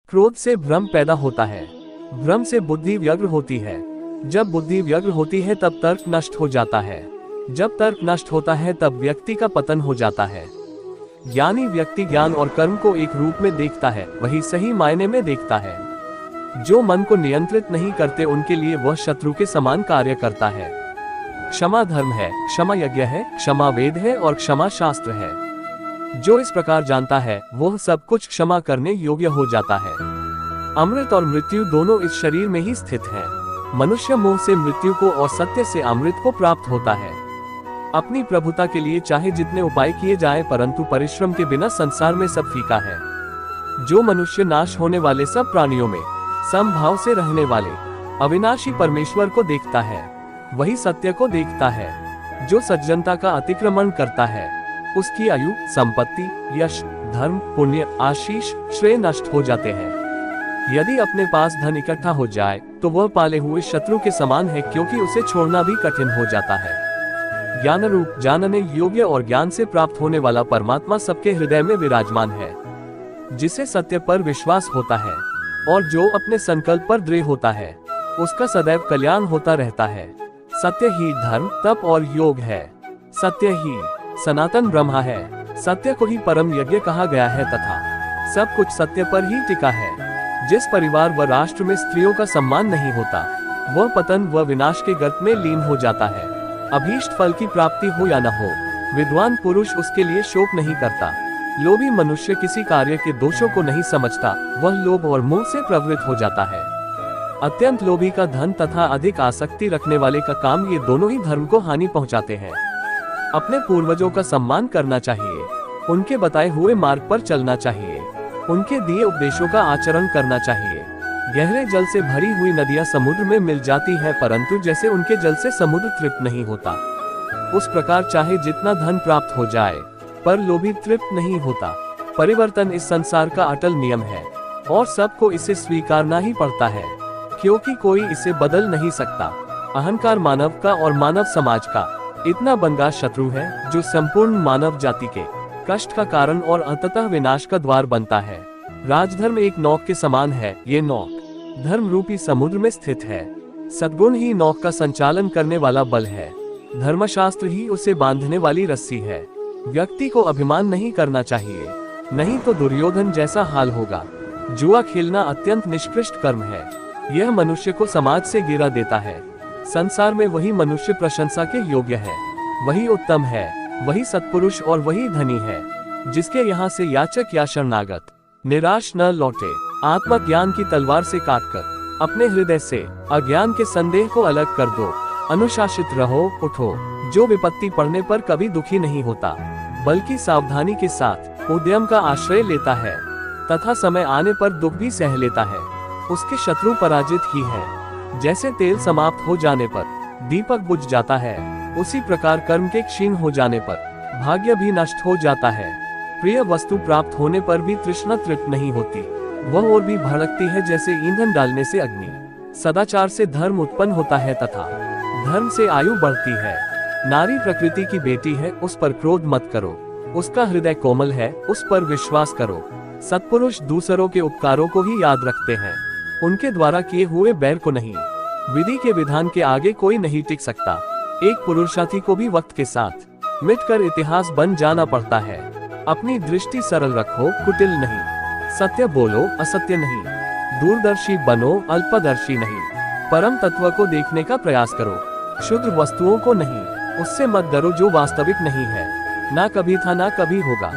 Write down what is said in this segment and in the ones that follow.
क्रोध से भ्रम पैदा होता है, भ्रम से बुद्धि व्यग्र होती है, जब बुद्धि व्यग्र होती है तब तर्क नष्ट हो जाता है, जब तर्क नष्ट होता है तब व्यक्ति का पतन हो जाता है। ज्ञानी व्यक्ति ज्ञान और कर्म को एक रूप में देखता है, वही सही मायने में देखता है। जो मन को नियंत्रित नहीं करते उनके लिए वह शत्रु के समान कार्य करता है। क्षमा धर्म है, क्षमा यज्ञ है, क्षमा वेद है और क्षमा शास्त्र है। जो इस प्रकार जानता है वह सब कुछ क्षमा करने योग्य हो जाता है। अमृत और मृत्यु दोनों इस शरीर में ही स्थित हैं। मनुष्य मोह से मृत्यु को और सत्य से अमृत को प्राप्त होता है। अपनी प्रभुता के लिए चाहे जितने उपाय किए जाएं, परंतु परिश्रम के बिना संसार में सब फीका है। जो मनुष्य नाश होने वाले सब प्राणियों में समभाव से रहने वाले अविनाशी परमेश्वर को देखता है, वही सत्य को देखता है। जो सज्जनता का अतिक्रमण करता है उसकी आयु, संपत्ति, यश, धर्म, पुण्य, आशीष, श्रेय नष्ट हो जाते हैं। यदि अपने पास धन इकट्ठा हो जाए तो वह पाले हुए शत्रु के समान है, क्योंकि उसे छोड़ना भी कठिन हो जाता है। ज्ञान रूप, जानने योग्य और ज्ञान से प्राप्त होने वाला परमात्मा सबके हृदय में विराजमान है। जिसे सत्य पर विश्वास होता है और जो अपने संकल्प पर दृढ़ होता है उसका सदैव कल्याण होता रहता है। सत्य ही धर्म, तप और योग है। सत्य ही सनातन ब्रह्मा है। सत्य को ही परम यज्ञ कहा गया है तथा सब कुछ सत्य पर ही टिका है। जिस परिवार व राष्ट्र में स्त्रियों का सम्मान नहीं होता वह पतन व विनाश के गर्त में लीन हो जाता है। अभीष्ट फल की प्राप्ति हो या न हो, विद्वान पुरुष उसके लिए शोक नहीं करता। लोभी मनुष्य किसी कार्य के दोषों को नहीं समझता, वह लोभ और मोह से प्रवृत्त हो जाता है। अत्यंत लोभी का धन तथा अधिक आसक्ति रखने वाले का काम, ये दोनों ही धर्म को हानि पहुंचाते हैं। अपने पूर्वजों का सम्मान करना चाहिए, उनके बताए हुए मार्ग पर चलना चाहिए, उनके दिए उपदेशों का आचरण करना चाहिए। गहरे जल से भरी हुई नदियां समुद्र में मिल जाती हैं, परंतु जैसे उनके जल से समुद्र तृप्त नहीं होता, उस प्रकार चाहे जितना धन प्राप्त हो जाए पर लोभी तृप्त नहीं होता। परिवर्तन इस संसार का अटल नियम है और सबको इसे स्वीकारना ही पड़ता है, क्योंकि कोई इसे बदल नहीं सकता। अहंकार मानव का और मानव समाज का इतना बंगा शत्रु है जो संपूर्ण मानव जाति के कष्ट का कारण और अंततः विनाश का द्वार बनता है। राजधर्म एक नौक के समान है। ये नौक धर्म रूपी समुद्र में स्थित है। सद्गुण ही नौक का संचालन करने वाला बल है। धर्मशास्त्र ही उसे बांधने वाली रस्सी है। व्यक्ति को अभिमान नहीं करना चाहिए, नहीं तो दुर्योधन जैसा हाल होगा। जुआ खेलना अत्यंत निष्कृष्ट कर्म है। यह मनुष्य को समाज से गिरा देता है। संसार में वही मनुष्य प्रशंसा के योग्य है, वही उत्तम है, वही सत्पुरुष और वही धनी है जिसके यहाँ से याचक या शरणागत निराश न लौटे। आत्मज्ञान की तलवार से काटकर अपने हृदय से अज्ञान के संदेह को अलग कर दो। अनुशासित रहो, उठो। जो विपत्ति पड़ने पर कभी दुखी नहीं होता, बल्कि सावधानी के साथ उद्यम का आश्रय लेता है तथा समय आने पर दुख भी सह लेता है, उसके शत्रु पराजित ही है। जैसे तेल समाप्त हो जाने पर दीपक बुझ जाता है, उसी प्रकार कर्म के क्षीण हो जाने पर भाग्य भी नष्ट हो जाता है। प्रिय वस्तु प्राप्त होने पर भी तृष्णा तृप्त नहीं होती, वह और भी भड़कती है जैसे ईंधन डालने से अग्नि। सदाचार से धर्म उत्पन्न होता है तथा धर्म से आयु बढ़ती है। नारी प्रकृति की बेटी है, उस पर क्रोध मत करो। उसका हृदय कोमल है, उस पर विश्वास करो। सत्पुरुष दूसरों के उपकारों को ही याद रखते हैं, उनके द्वारा किए हुए बैर को नहीं। विधि के विधान के आगे कोई नहीं टिक सकता। एक पुरुषार्थी को भी वक्त के साथ मिटकर इतिहास बन जाना पड़ता है। अपनी दृष्टि सरल रखो, कुटिल नहीं। सत्य बोलो, असत्य नहीं। दूरदर्शी बनो, अल्पदर्शी नहीं। परम तत्व को देखने का प्रयास करो, शुद्ध वस्तुओं को नहीं। उससे मत डरो जो वास्तविक नहीं है, ना कभी था ना कभी होगा।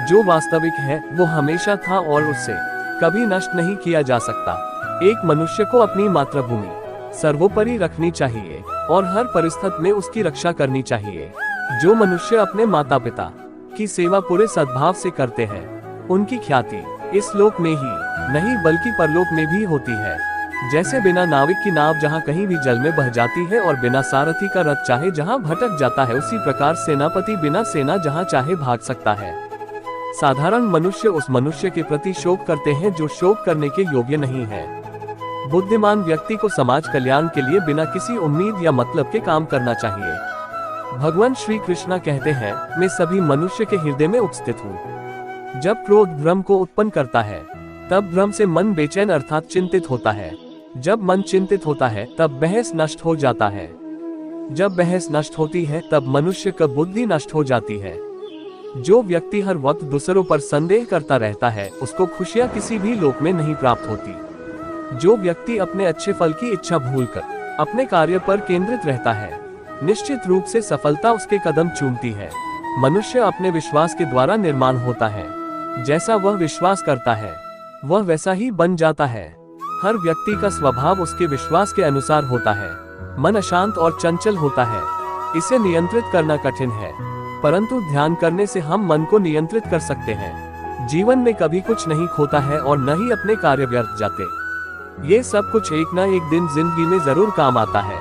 जो वास्तविक है वो हमेशा था और उससे कभी नष्ट नहीं किया जा सकता। एक मनुष्य को अपनी मातृभूमि सर्वोपरि रखनी चाहिए और हर परिस्थिति में उसकी रक्षा करनी चाहिए। जो मनुष्य अपने माता पिता की सेवा पूरे सद्भाव से करते हैं, उनकी ख्याति इस लोक में ही नहीं बल्कि परलोक में भी होती है। जैसे बिना नाविक की नाव जहाँ कहीं भी जल में बह जाती है और बिना सारथी का रथ चाहे जहाँ भटक जाता है, उसी प्रकार सेनापति बिना सेना जहाँ चाहे भाग सकता है। साधारण मनुष्य उस मनुष्य के प्रति शोक करते हैं जो शोक करने के योग्य नहीं है। बुद्धिमान व्यक्ति को समाज कल्याण के लिए बिना किसी उम्मीद या मतलब के काम करना चाहिए। भगवान श्री कृष्ण कहते हैं, मैं सभी मनुष्य के हृदय में उपस्थित हूँ। जब क्रोध भ्रम को उत्पन्न करता है तब भ्रम से मन बेचैन अर्थात चिंतित होता है। जब मन चिंतित होता है तब बहस नष्ट हो जाता है। जब बहस नष्ट होती है तब मनुष्य की बुद्धि नष्ट हो जाती है। जो व्यक्ति हर वक्त दूसरों पर संदेह करता रहता है उसको खुशियां किसी भी लोक में नहीं प्राप्त होती। जो व्यक्ति अपने अच्छे फल की इच्छा भूलकर अपने कार्य पर केंद्रित रहता है, निश्चित रूप से सफलता उसके कदम चूमती है। मनुष्य अपने विश्वास के द्वारा निर्माण होता है। जैसा वह विश्वास करता है वह वैसा ही बन जाता है। हर व्यक्ति का स्वभाव उसके विश्वास के अनुसार होता है। मन अशांत और चंचल होता है, इसे नियंत्रित करना कठिन है, परंतु ध्यान करने से हम मन को नियंत्रित कर सकते हैं। जीवन में कभी कुछ नहीं खोता है और न ही अपने कार्य व्यर्थ जाते। ये सब कुछ एक न एक दिन जिंदगी में जरूर काम आता है।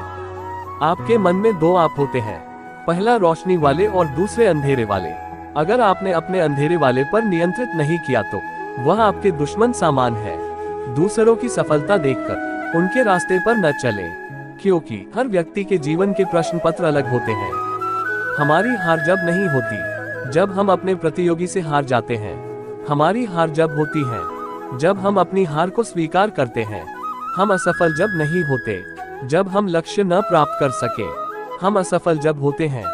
आपके मन में दो आप होते हैं, पहला रोशनी वाले और दूसरे अंधेरे वाले। अगर आपने अपने अंधेरे वाले पर नियंत्रित नहीं किया तो वह आपके दुश्मन सामान है। दूसरों की सफलता देखकर उनके रास्ते पर न चले, क्योंकि हर व्यक्ति के जीवन के प्रश्न पत्र अलग होते हैं। हमारी हार जब नहीं होती जब हम अपने प्रतियोगी से हार जाते हैं। हमारी हार जब होती है जब हम अपनी हार को स्वीकार करते हैं। हम असफल जब नहीं होते जब हम लक्ष्य न प्राप्त कर सके। हम असफल जब होते हैं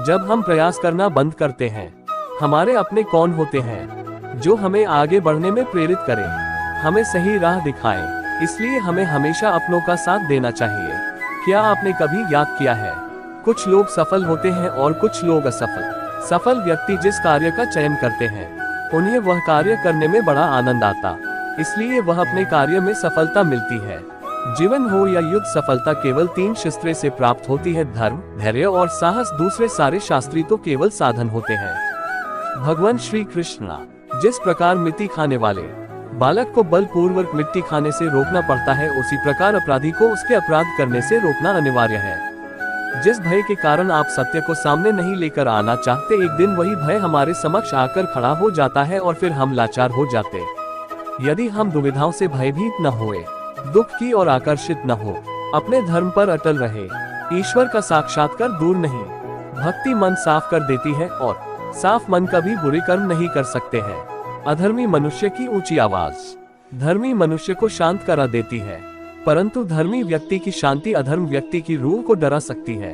जब हम प्रयास करना बंद करते हैं। हमारे अपने कौन होते हैं जो हमें आगे बढ़ने में प्रेरित करें, हमें सही राह दिखाएं। इसलिए हमें हमेशा अपनों का साथ देना चाहिए। क्या आपने कभी याद किया है, कुछ लोग सफल होते हैं और कुछ लोग असफल। सफल व्यक्ति जिस कार्य का चयन करते हैं उन्हें वह कार्य करने में बड़ा आनंद आता, इसलिए वह अपने कार्य में सफलता मिलती है। जीवन हो या युद्ध, सफलता केवल 3 शस्त्रों से प्राप्त होती है, धर्म, धैर्य और साहस। दूसरे सारे शास्त्री तो केवल साधन होते हैं। भगवान श्री कृष्ण जिस प्रकार मिट्टी खाने वाले बालक को बलपूर्वक मिट्टी खाने से रोकना पड़ता है, उसी प्रकार अपराधी को उसके अपराध करने से रोकना अनिवार्य है। जिस भय के कारण आप सत्य को सामने नहीं लेकर आना चाहते, एक दिन वही भय हमारे समक्ष आकर खड़ा हो जाता है और फिर हम लाचार हो जाते। यदि हम दुविधाओं से भयभीत न होए, दुख की और आकर्षित न हो, अपने धर्म पर अटल रहे, ईश्वर का साक्षात्कार दूर नहीं। भक्ति मन साफ कर देती है और साफ मन कभी बुरे कर्म नहीं कर सकते हैं। अधर्मी मनुष्य की ऊंची आवाज धर्मी मनुष्य को शांत करा देती है, परंतु धर्मी व्यक्ति की शांति अधर्म व्यक्ति की रूह को डरा सकती है।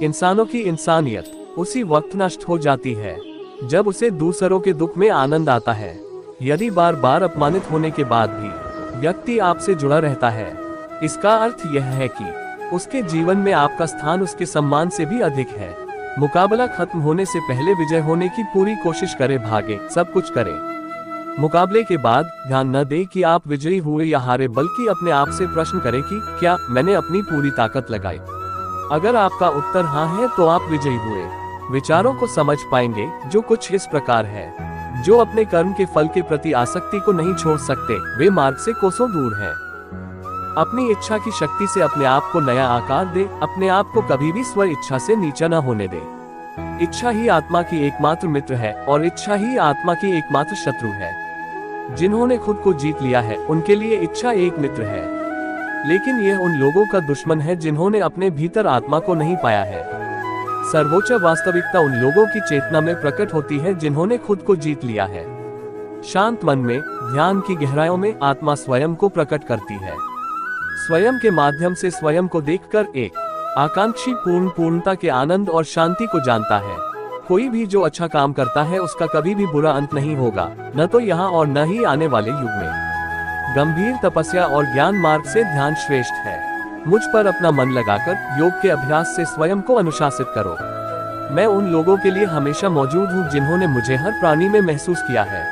इंसानों की इंसानियत उसी वक्त नष्ट हो जाती है जब उसे दूसरों के दुख में आनंद आता है। यदि बार बार अपमानित होने के बाद भी व्यक्ति आपसे जुड़ा रहता है, इसका अर्थ यह है कि उसके जीवन में आपका स्थान उसके सम्मान से भी अधिक है। मुकाबला खत्म होने से पहले विजय होने की पूरी कोशिश करे, भागे, सब कुछ करे। मुकाबले के बाद ध्यान न दे कि आप विजयी हुए या हारे, बल्कि अपने आप से प्रश्न करें कि क्या मैंने अपनी पूरी ताकत लगाई। अगर आपका उत्तर हाँ है तो आप विजयी हुए। विचारों को समझ पाएंगे जो कुछ इस प्रकार है। जो अपने कर्म के फल के प्रति आसक्ति को नहीं छोड़ सकते, वे मार्ग से कोसों दूर हैं। अपनी इच्छा की शक्ति से अपने आप को नया आकार दे। अपने आप को कभी भी स्व इच्छा से नीचा न होने दे। इच्छा ही आत्मा की एकमात्र मित्र है और इच्छा ही आत्मा की एकमात्र शत्रु है। जिन्होंने खुद को जीत लिया है उनके लिए इच्छा एक मित्र है, लेकिन यह उन लोगों का दुश्मन है जिन्होंने अपने भीतर आत्मा को नहीं पाया है। सर्वोच्च वास्तविकता उन लोगों की चेतना में प्रकट होती है जिन्होंने खुद को जीत लिया है। शांत मन में, ध्यान की गहराइयों में आत्मा स्वयं को प्रकट करती है। स्वयं के माध्यम से स्वयं को देखकर एक आकांक्षी पूर्णता के आनंद और शांति को जानता है। कोई भी जो अच्छा काम करता है उसका कभी भी बुरा अंत नहीं होगा, न तो यहाँ और न ही आने वाले युग में। गंभीर तपस्या और ज्ञान मार्ग से ध्यान श्रेष्ठ है। मुझ पर अपना मन लगाकर योग के अभ्यास से स्वयं को अनुशासित करो। मैं उन लोगों के लिए हमेशा मौजूद हूँ जिन्होंने मुझे हर प्राणी में महसूस किया है।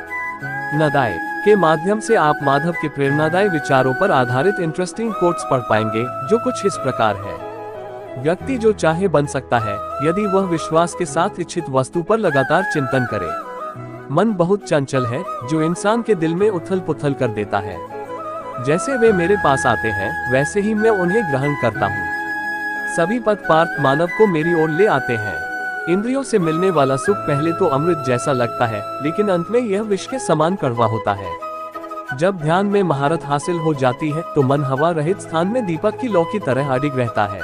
नदाय के माध्यम से आप माधव के प्रेरणादायी विचारों पर आधारित इंटरेस्टिंग कोट्स पढ़ पाएंगे जो कुछ इस प्रकार है। व्यक्ति जो चाहे बन सकता है यदि वह विश्वास के साथ इच्छित वस्तु पर लगातार चिंतन करे। मन बहुत चंचल है जो इंसान के दिल में उथल पुथल कर देता है। जैसे वे मेरे पास आते हैं वैसे ही मैं उन्हें ग्रहण करता हूँ। सभी पथ पार्थ मानव को मेरी ओर ले आते हैं। इंद्रियों से मिलने वाला सुख पहले तो अमृत जैसा लगता है, लेकिन अंत में यह विष के समान कड़वा होता है। जब ध्यान में महारत हासिल हो जाती है तो मन हवा रहित स्थान में दीपक की लौ की तरह अडिग रहता है।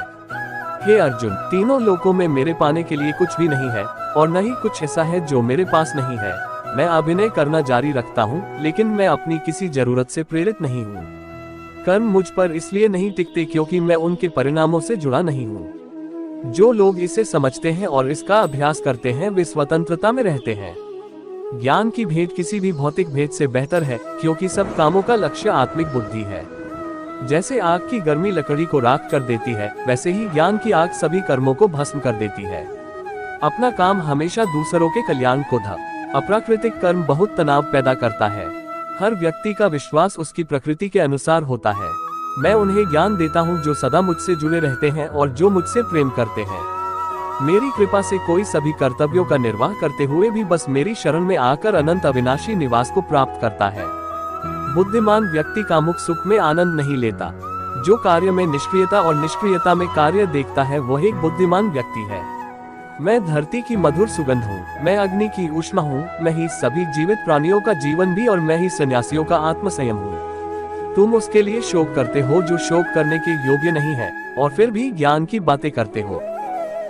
हे अर्जुन, तीनों लोकों में मेरे पाने के लिए कुछ भी नहीं है और न ही कुछ ऐसा है जो मेरे पास नहीं है। मैं अभिनय करना जारी रखता हूँ, लेकिन मैं अपनी किसी जरूरत से प्रेरित नहीं हूँ। कर्म मुझ पर इसलिए नहीं टिकते क्योंकि मैं उनके परिणामों से जुड़ा नहीं हूँ। जो लोग इसे समझते हैं और इसका अभ्यास करते हैं वे स्वतंत्रता में रहते हैं। ज्ञान की भेंट किसी भी भौतिक भेंट से बेहतर है, क्योंकि सब कामों का लक्ष्य आत्मिक बुद्धि है। जैसे आग की गर्मी लकड़ी को राख कर देती है, वैसे ही ज्ञान की आग सभी कर्मों को भस्म कर देती है। अपना काम हमेशा दूसरों के कल्याण को ध। अप्राकृतिक कर्म बहुत तनाव पैदा करता है। हर व्यक्ति का विश्वास उसकी प्रकृति के अनुसार होता है। मैं उन्हें ज्ञान देता हूँ जो सदा मुझसे जुड़े रहते हैं और जो मुझसे प्रेम करते हैं। मेरी कृपा से कोई सभी कर्तव्यों का निर्वाह करते हुए भी बस मेरी शरण में आकर अनंत अविनाशी निवास को प्राप्त करता है। बुद्धिमान व्यक्ति कामुक सुख में आनंद नहीं लेता। जो कार्य में निष्क्रियता और निष्क्रियता में कार्य देखता है वह एक बुद्धिमान व्यक्ति है। मैं धरती की मधुर सुगंध हूँ, मैं अग्नि की ऊष्मा हूँ, मैं ही सभी जीवित प्राणियों का जीवन भी और मैं ही सन्यासियों का आत्मसंयम हूँ। तुम उसके लिए शोक करते हो जो शोक करने के योग्य नहीं है, और फिर भी ज्ञान की बातें करते हो।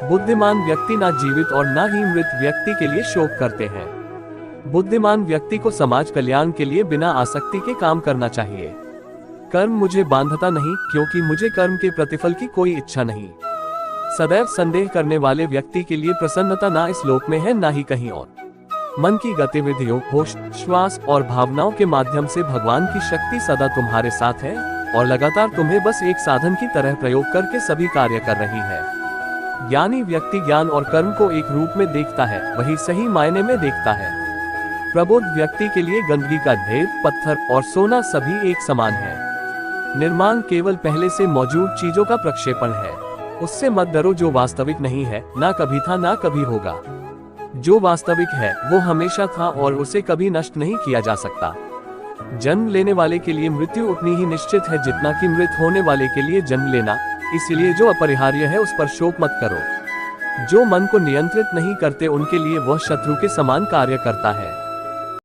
बुद्धिमान व्यक्ति ना जीवित और ना ही मृत व्यक्ति के लिए शोक करते हैं। बुद्धिमान व्यक्ति को समाज कल्याण के लिए बिना आसक्ति के काम करना चाहिए। कर्म मुझे बांधता नहीं, क्योंकि मुझे कर्म के प्रतिफल की कोई इच्छा नहीं। सदैव संदेह करने वाले व्यक्ति के लिए प्रसन्नता ना इस लोक में है ना ही कहीं और। मन की गतिविधियों, होश, श्वास और भावनाओं के माध्यम से भगवान की शक्ति सदा तुम्हारे साथ है और लगातार तुम्हें बस एक साधन की तरह प्रयोग करके सभी कार्य कर रही है। ज्ञानी व्यक्ति ज्ञान और कर्म को एक रूप में देखता है, वही सही मायने में देखता है। प्रबोध व्यक्ति के लिए गंदगी का ढेर, पत्थर और सोना सभी एक समान है। निर्माण केवल पहले से मौजूद चीजों का प्रक्षेपण है। उससे मत डरो जो वास्तविक नहीं है, ना कभी था ना कभी होगा। जो वास्तविक है वो हमेशा था और उसे कभी नष्ट नहीं किया जा सकता। जन्म लेने वाले के लिए मृत्यु उतनी ही निश्चित है जितना कि मृत होने वाले के लिए जन्म लेना। इसलिए जो अपरिहार्य है उस पर शोक मत करो। जो मन को नियंत्रित नहीं करते उनके लिए वह शत्रु के समान कार्य करता है।